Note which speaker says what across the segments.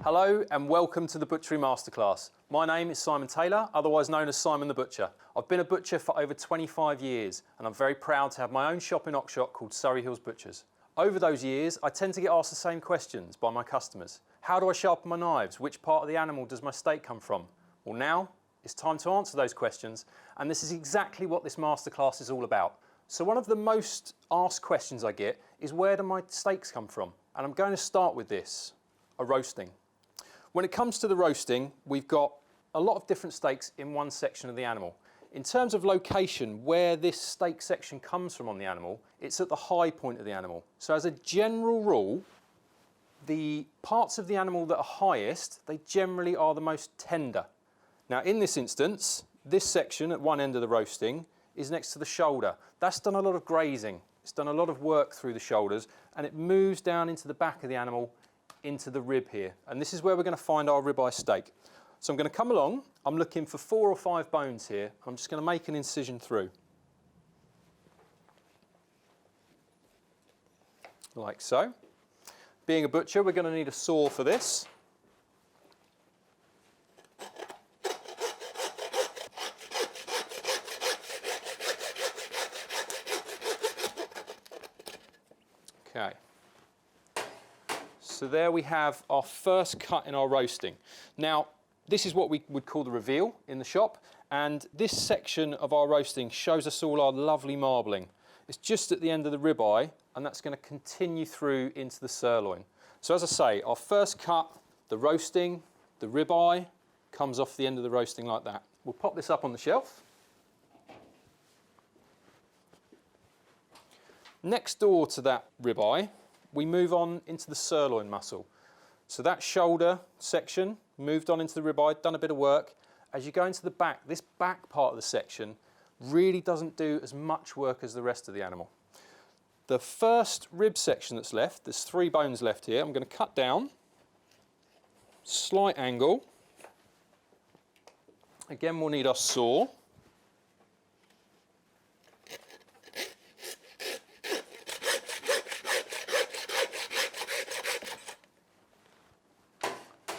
Speaker 1: Hello and welcome to the Butchery Masterclass. My name is Simon Taylor, otherwise known as Simon the Butcher. I've been a butcher for over 25 years and I'm very proud to have my own shop in Oxshott called Surrey Hills Butchers. Over those years, I tend to get asked the same questions by my customers. How do I sharpen my knives? Which part of the animal does my steak come from? Well, now it's time to answer those questions, and this is exactly what this masterclass is all about. So one of the most asked questions I get is, where do my steaks come from? And I'm going to start with this, a roasting. When it comes to the roasting, we've got a lot of different steaks in one section of the animal. In terms of location, where this steak section comes from on the animal, it's at the high point of the animal. So as a general rule, the parts of the animal that are highest, they generally are the most tender. Now in this instance, this section at one end of the roasting is next to the shoulder. That's done a lot of grazing. It's done a lot of work through the shoulders, and it moves down into the back of the animal, into the rib here. And this is where we're going to find our ribeye steak. So I'm going to come along, I'm looking for 4 or 5 bones here. I'm just going to make an incision through. Like so. Being a butcher, we're going to need a saw for this. Okay. So there we have our first cut in our roasting. Now, this is what we would call the reveal in the shop, and this section of our roasting shows us all our lovely marbling. It's just at the end of the ribeye, and that's going to continue through into the sirloin. So as I say, our first cut, the roasting, the ribeye, comes off the end of the roasting like that. We'll pop this up on the shelf. Next door to that ribeye, we move on into the sirloin muscle. So that shoulder section moved on into the ribeye, done a bit of work. As you go into the back, this back part of the section really doesn't do as much work as the rest of the animal. The first rib section that's left, there's 3 bones left here, I'm going to cut down, slight angle. Again, we'll need our saw.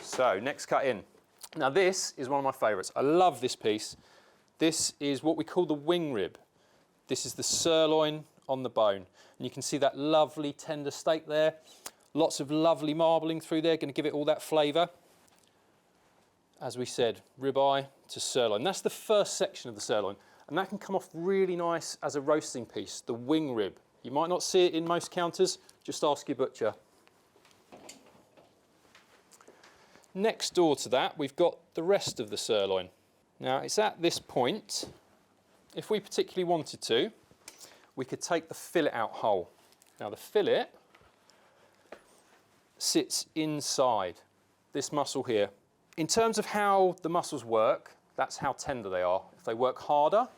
Speaker 1: So, next cut in. Now this is one of my favourites. I love this piece. This is what we call the wing rib. This is the sirloin on the bone. And you can see that lovely tender steak there. Lots of lovely marbling through there, going to give it all that flavour. As we said, ribeye to sirloin. That's the first section of the sirloin. And that can come off really nice as a roasting piece, the wing rib. You might not see it in most counters, just ask your butcher. Next door to that, we've got the rest of the sirloin. Now, it's at this point, if we particularly wanted to, we could take the fillet out whole. Now, the fillet sits inside this muscle here. In terms of how the muscles work, that's how tender they are. If they work harder,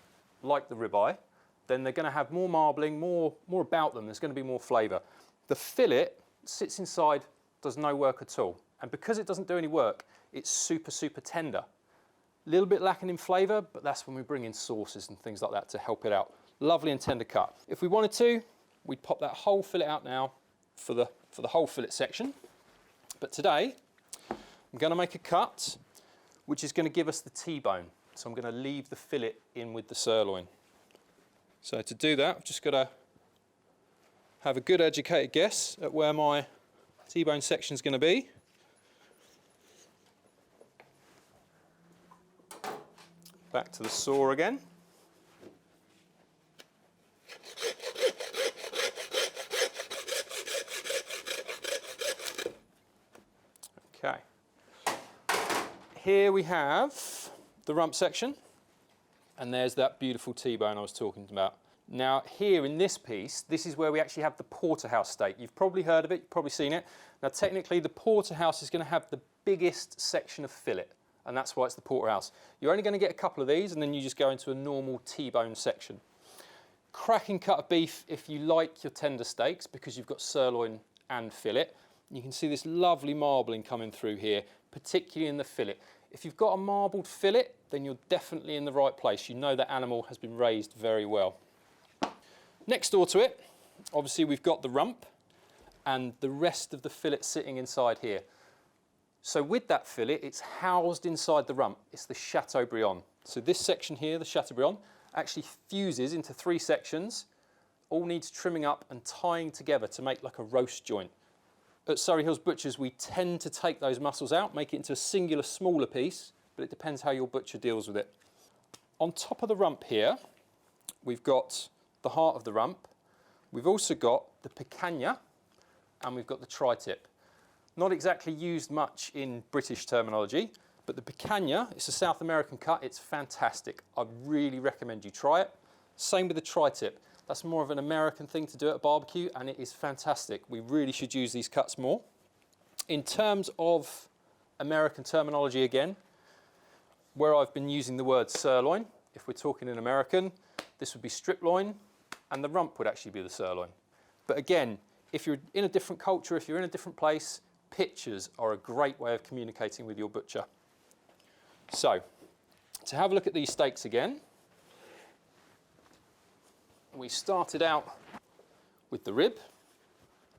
Speaker 1: like the ribeye, then they're going to have more marbling, more about them. There's going to be more flavour. The fillet sits inside, does no work at all. And because it doesn't do any work, it's super, super tender. A little bit lacking in flavour, but that's when we bring in sauces and things like that to help it out. Lovely and tender cut. If we wanted to, we'd pop that whole fillet out now for the whole fillet section. But today, I'm going to make a cut, which is going to give us the T-bone. So I'm going to leave the fillet in with the sirloin. So to do that, I've just got to have a good educated guess at where my T-bone section is going to be. Back to the saw again. Okay. Here we have the rump section, and there's that beautiful T-bone I was talking about. Now here in this piece, this is where we actually have the Porterhouse steak. You've probably heard of it, you've probably seen it. Now technically the Porterhouse is going to have the biggest section of fillet, and that's why it's the Porterhouse. You're only going to get a couple of these, and then you just go into a normal T-bone section. Cracking cut of beef if you like your tender steaks, because you've got sirloin and fillet. You can see this lovely marbling coming through here, particularly in the fillet. If you've got a marbled fillet, then you're definitely in the right place. You know that animal has been raised very well. Next door to it, obviously we've got the rump and the rest of the fillet sitting inside here. So with that fillet, it's housed inside the rump. It's the Chateaubriand. So this section here, the Chateaubriand, actually fuses into 3 sections, all needs trimming up and tying together to make like a roast joint. At Surrey Hills Butchers, we tend to take those muscles out, make it into a singular smaller piece, but it depends how your butcher deals with it. On top of the rump here, we've got the heart of the rump. We've also got the picanha, and we've got the tri-tip. Not exactly used much in British terminology, but the picanha, it's a South American cut, it's fantastic. I really recommend you try it. Same with the tri-tip. That's more of an American thing to do at a barbecue, and it is fantastic. We really should use these cuts more. In terms of American terminology again, where I've been using the word sirloin, if we're talking in American, this would be strip loin, and the rump would actually be the sirloin. But again, if you're in a different culture, if you're in a different place, pictures are a great way of communicating with your butcher. So, to have a look at these steaks again, we started out with the rib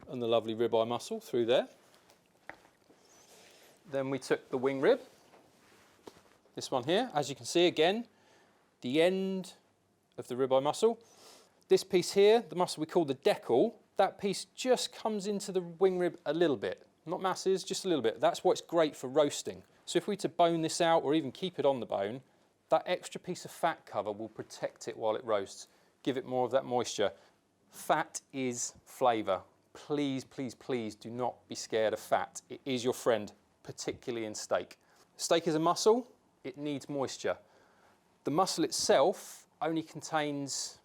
Speaker 1: and the lovely ribeye muscle through there. Then we took the wing rib, this one here, as you can see again, the end of the ribeye muscle. This piece here, the muscle we call the decal, that piece just comes into the wing rib a little bit. Not masses, just a little bit. That's what's great for roasting. So if we were to bone this out or even keep it on the bone, that extra piece of fat cover will protect it while it roasts, give it more of that moisture. Fat is flavour. Please, please, please do not be scared of fat. It is your friend, particularly in steak. Steak is a muscle, it needs moisture. The muscle itself only contains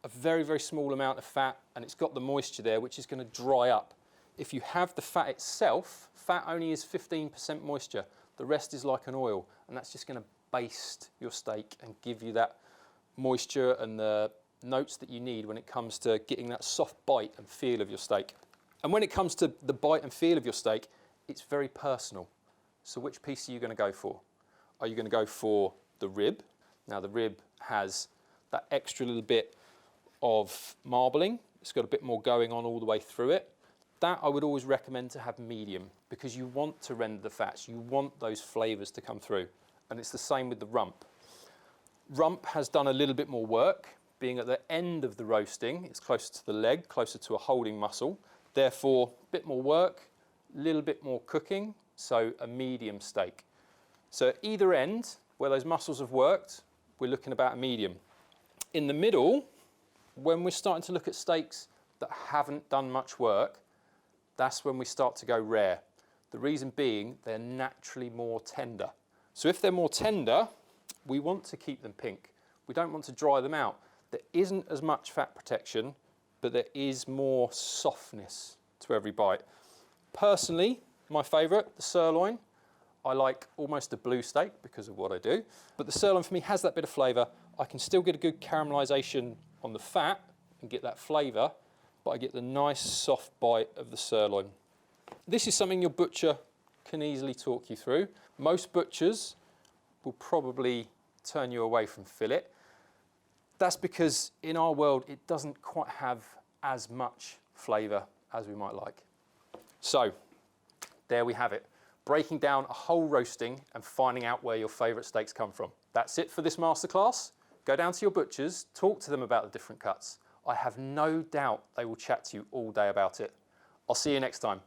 Speaker 1: a very, very small amount of fat, and it's got the moisture there, which is going to dry up. If you have the fat itself, fat only is 15% moisture. The rest is like an oil, and that's just going to baste your steak and give you that moisture and the notes that you need when it comes to getting that soft bite and feel of your steak. And when it comes to the bite and feel of your steak, it's very personal. So which piece are you going to go for? Are you going to go for the rib? Now the rib has that extra little bit of marbling. It's got a bit more going on all the way through it. That I would always recommend to have medium, because you want to render the fats. You want those flavours to come through. And it's the same with the rump. Rump has done a little bit more work. Being at the end of the roasting, it's closer to the leg, closer to a holding muscle. Therefore, a bit more work, a little bit more cooking, so a medium steak. So at either end, where those muscles have worked, we're looking about a medium. In the middle, when we're starting to look at steaks that haven't done much work, that's when we start to go rare. The reason being, they're naturally more tender. So if they're more tender, we want to keep them pink. We don't want to dry them out. There isn't as much fat protection, but there is more softness to every bite. Personally, my favourite, the sirloin. I like almost a blue steak because of what I do. But the sirloin for me has that bit of flavour. I can still get a good caramelisation on the fat and get that flavour, but I get the nice soft bite of the sirloin. This is something your butcher can easily talk you through. Most butchers will probably turn you away from fillet. That's because in our world, it doesn't quite have as much flavour as we might like. So, there we have it. Breaking down a whole roasting and finding out where your favourite steaks come from. That's it for this masterclass. Go down to your butchers, talk to them about the different cuts. I have no doubt they will chat to you all day about it. I'll see you next time.